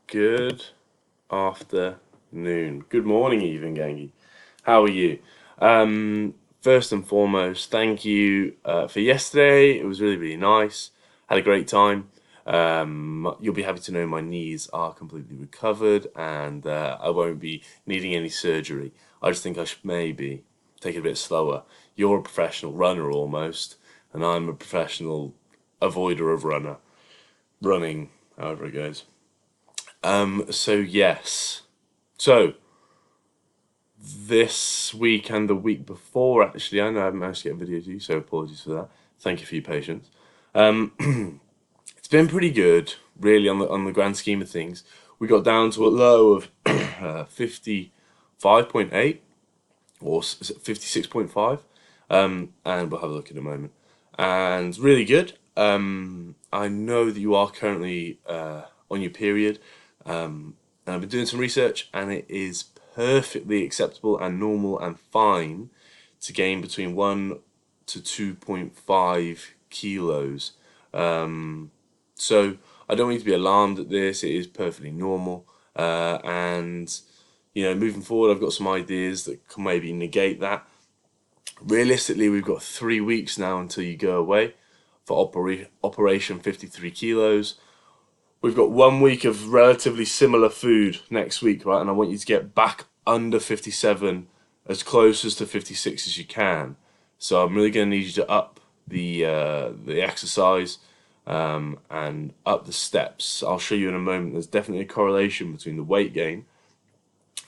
Good afternoon. Good morning, even, Gangi. How are you? First and foremost, thank you for yesterday. It was really nice. Had a great time. You'll be happy to know my knees are completely recovered and I won't be needing any surgery. I just think I should maybe take it a bit slower. You're a professional runner almost, and I'm a professional avoider of running, however it goes. So yes. So this week and the week before, actually, I know I haven't managed to get a video to you, so apologies for that. Thank you for your patience. It's been pretty good, really, on the grand scheme of things. We got down to a low of 55.8 or 56.5, and we'll have a look in a moment. And really good. I know that you are currently on your period. And I've been doing some research, and it is perfectly acceptable and normal and fine to gain between 1 to 2.5 kilos. So I don't need to be alarmed at this. It is perfectly normal. And moving forward, I've got some ideas that can maybe negate that. Realistically, we've got 3 weeks now until you go away for Operation 53 kilos. We've got 1 week of relatively similar food next week, right? And I want you to get back under 57, as close as to 56 as you can. So I'm really going to need you to up the exercise and up the steps. I'll show you in a moment. There's definitely a correlation between the weight gain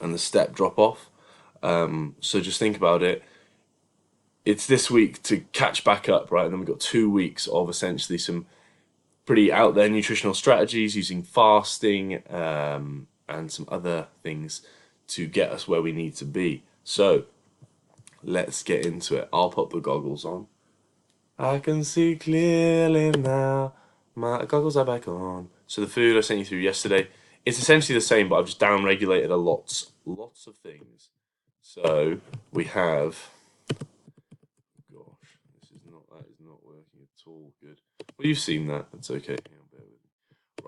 and the step drop off. So just think about it. It's this week to catch back up, right? And then we've got 2 weeks of essentially some pretty out there nutritional strategies using fasting and some other things to get us where we need to be. So let's get into it. I'll pop the goggles on. I can see clearly now. My goggles are back on. So the food I sent you through yesterday, it's essentially the same, but I've just down regulated lots of things. So we have, gosh, that is not working at all. Good. Well, you've seen that. That's okay. Hang on, bear with me.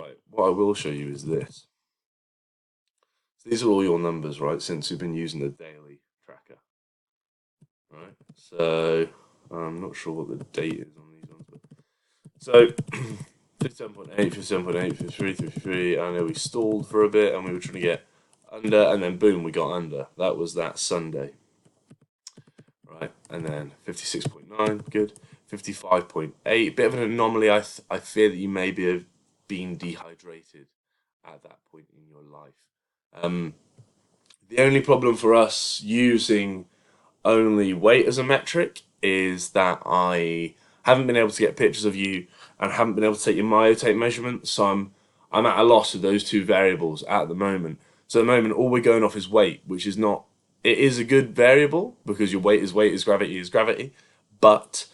Right. What I will show you is this. So these are all your numbers, right? Since we've been using the daily tracker, right? So I'm not sure what the date is on these ones, but so 57.8, 57.8, 53, 53. I know we stalled for a bit and we were trying to get under, and then boom, we got under. That was that Sunday, right? And then 56.9, good. 55.8, bit of an anomaly. I fear that you may have been dehydrated at that point in your life. The only problem for us using only weight as a metric is that I haven't been able to get pictures of you and haven't been able to take your myotape measurements, so I'm at a loss with those two variables at the moment. So at the moment, all we're going off is weight, which is not. It is a good variable because your weight, gravity is gravity, but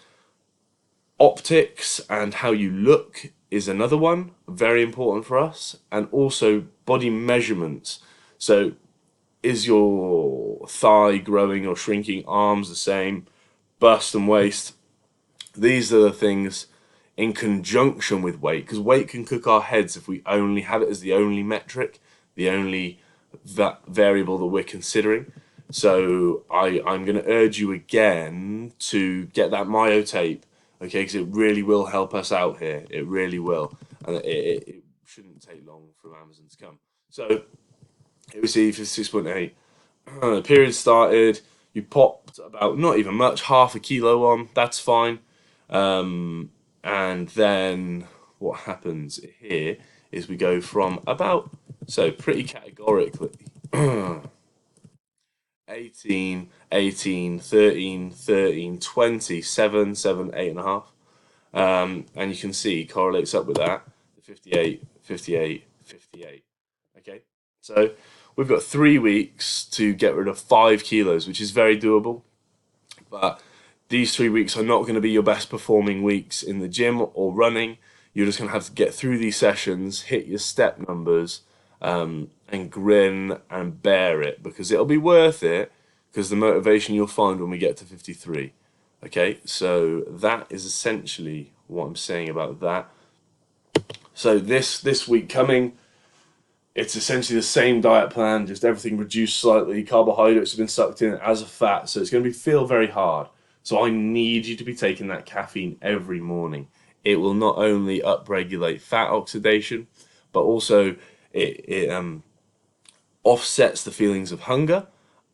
optics and how you look is another one, very important for us, and also body measurements. So is your thigh growing or shrinking, arms the same, bust and waist? These are the things in conjunction with weight, because weight can cook our heads if we only have it as the only metric, the only variable that we're considering. So I'm going to urge you again to get that myotape, okay, because it really will help us out here. It really will. And it shouldn't take long for Amazon to come. So it was 56.8. The period started. You popped about not even much, half a kilo on. That's fine. And then what happens here is we go from about, so pretty categorically, 18, 18, 13, 13, 20, 7, 7, 8.5. And you can see correlates up with that, 58, 58, 58. Okay, so we've got 3 weeks to get rid of 5 kilos, which is very doable. But these 3 weeks are not going to be your best performing weeks in the gym or running. You're just going to have to get through these sessions, hit your step numbers, and grin and bear it, because it'll be worth it, because the motivation you'll find when we get to 53. Okay, so that is essentially what I'm saying about that. So this week coming, It's essentially the same diet plan, just everything reduced slightly. Carbohydrates have been sucked in as a fat, so it's going to feel very hard. So I need you to be taking that caffeine every morning. It will not only upregulate fat oxidation, but also it offsets the feelings of hunger.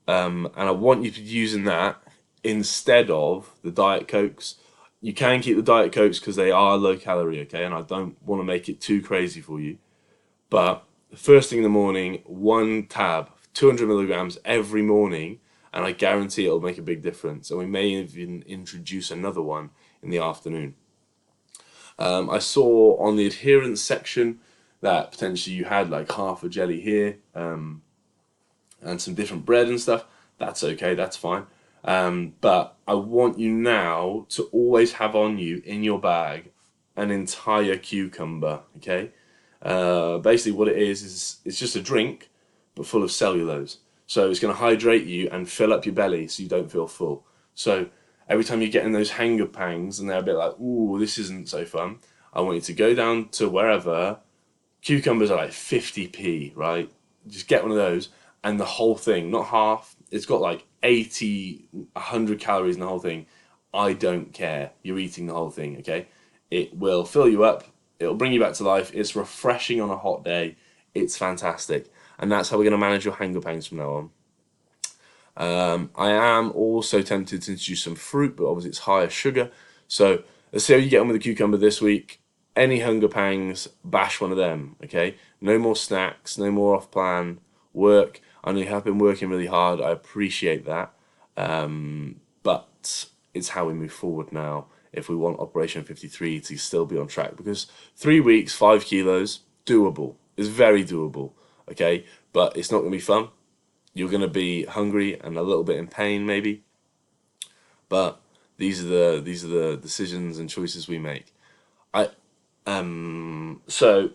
And I want you to be using that instead of the Diet Cokes. You can keep the Diet Cokes because they are low calorie, okay? And I don't want to make it too crazy for you. But first thing in the morning, one tab, 200 milligrams every morning, and I guarantee it'll make a big difference. And we may even introduce another one in the afternoon. I saw on the adherence section that potentially you had like half a jelly here and some different bread and stuff. That's okay, that's fine. But I want you now to always have on you in your bag an entire cucumber, okay? Basically what it is it's just a drink, but full of cellulose. So it's going to hydrate you and fill up your belly so you don't feel full. So every time you're getting those hunger pangs and they're a bit like, ooh, this isn't so fun, I want you to go down to wherever. Cucumbers are like 50p, right? Just get one of those and the whole thing, not half. It's got like 80, 100 calories in the whole thing. I don't care. You're eating the whole thing, okay? It will fill you up. It'll bring you back to life. It's refreshing on a hot day. It's fantastic. And that's how we're going to manage your hunger pangs from now on. I am also tempted to introduce some fruit, but obviously it's higher sugar. So let's see how you get on with the cucumber this week. Any hunger pangs, bash one of them, okay? No more snacks, no more off-plan work. I know you have been working really hard. I appreciate that. But it's how we move forward now if we want Operation 53 to still be on track. Because 3 weeks, 5 kilos, doable. It's very doable, okay? But it's not going to be fun. You're going to be hungry and a little bit in pain, maybe. But these are the decisions and choices we make. So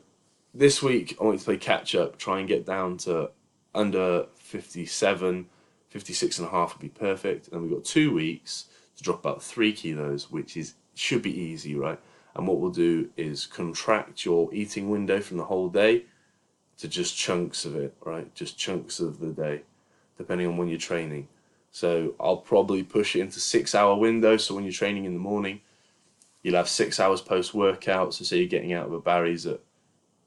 this week I want to play catch up, try and get down to under 57, 56 and a half would be perfect. And we've got 2 weeks to drop about 3 kilos, which should be easy, right? And what we'll do is contract your eating window from the whole day to just chunks of it, right? Just chunks of the day, depending on when you're training. So I'll probably push it into 6-hour windows. So when you're training in the morning, you'll have 6 hours post workout. So say you're getting out of a Barry's at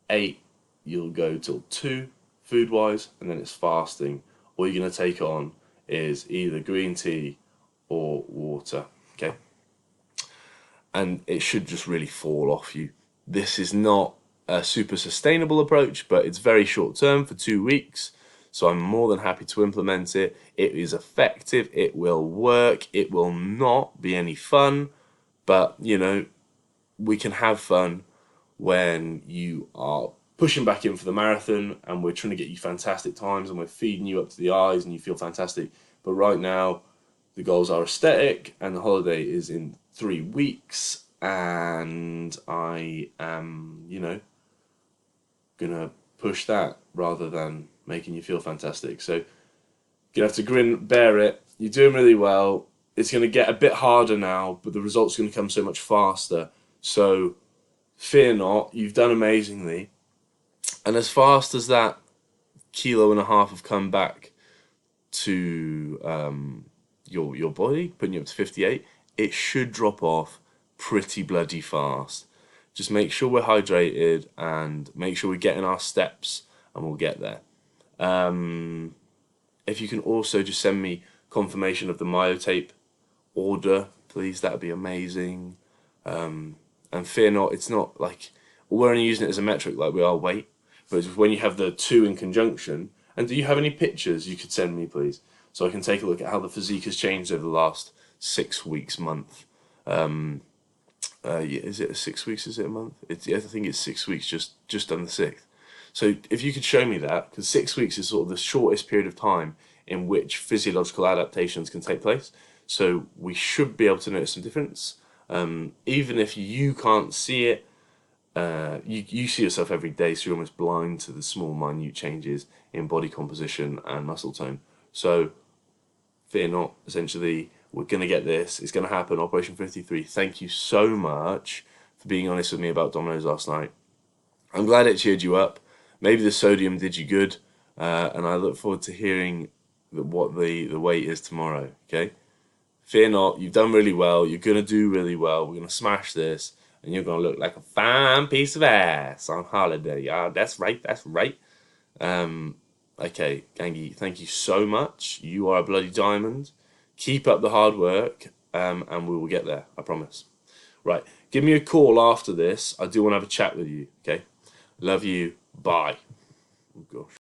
8, you'll go till 2 food wise, and then it's fasting. All you're going to take on is either green tea or water, okay? And it should just really fall off you. This is not a super sustainable approach, but it's very short term for 2 weeks. So I'm more than happy to implement it. It is effective. It will work. It will not be any fun, but you know, we can have fun when you are pushing back in for the marathon and we're trying to get you fantastic times and we're feeding you up to the eyes and you feel fantastic. But right now, the goals are aesthetic and the holiday is in 3 weeks, and I am, gonna push that rather than making you feel fantastic. So you have to grin, bear it. You're doing really well. It's gonna get a bit harder now, but the results are gonna come so much faster. So fear not. You've done amazingly, and as fast as that 1.5 kilos have come back to your body, putting you up to 58, it should drop off pretty bloody fast. Just make sure we're hydrated and make sure we're getting our steps, and we'll get there. If you can also just send me confirmation of the myotape order, please, that'd be amazing. And fear not, it's not like we're only using it as a metric like we are weight, but it's when you have the two in conjunction. And do you have any pictures you could send me, please, so I can take a look at how the physique has changed over the last 6 weeks, month? Is it 6 weeks? Is it a month? I think it's 6 weeks, just on the 6th. So if you could show me that, because 6 weeks is sort of the shortest period of time in which physiological adaptations can take place. So we should be able to notice some difference. Even if you can't see it, you see yourself every day, so you're almost blind to the small, minute changes in body composition and muscle tone. So fear not, essentially, we're going to get this. It's going to happen, Operation 53. Thank you so much for being honest with me about Domino's last night. I'm glad it cheered you up. maybe the sodium did you good, and I look forward to hearing what the weight is tomorrow. Okay, fear not. You've done really well. You're gonna do really well. We're gonna smash this, and you're gonna look like a fine piece of ass on holiday. Ah, that's right. That's right. Um, okay, Gangi, thank you so much. You are a bloody diamond. Keep up the hard work, and we will get there. I promise. Right, give me a call after this. I do want to have a chat with you. Okay, love you. Bye. Oh gosh.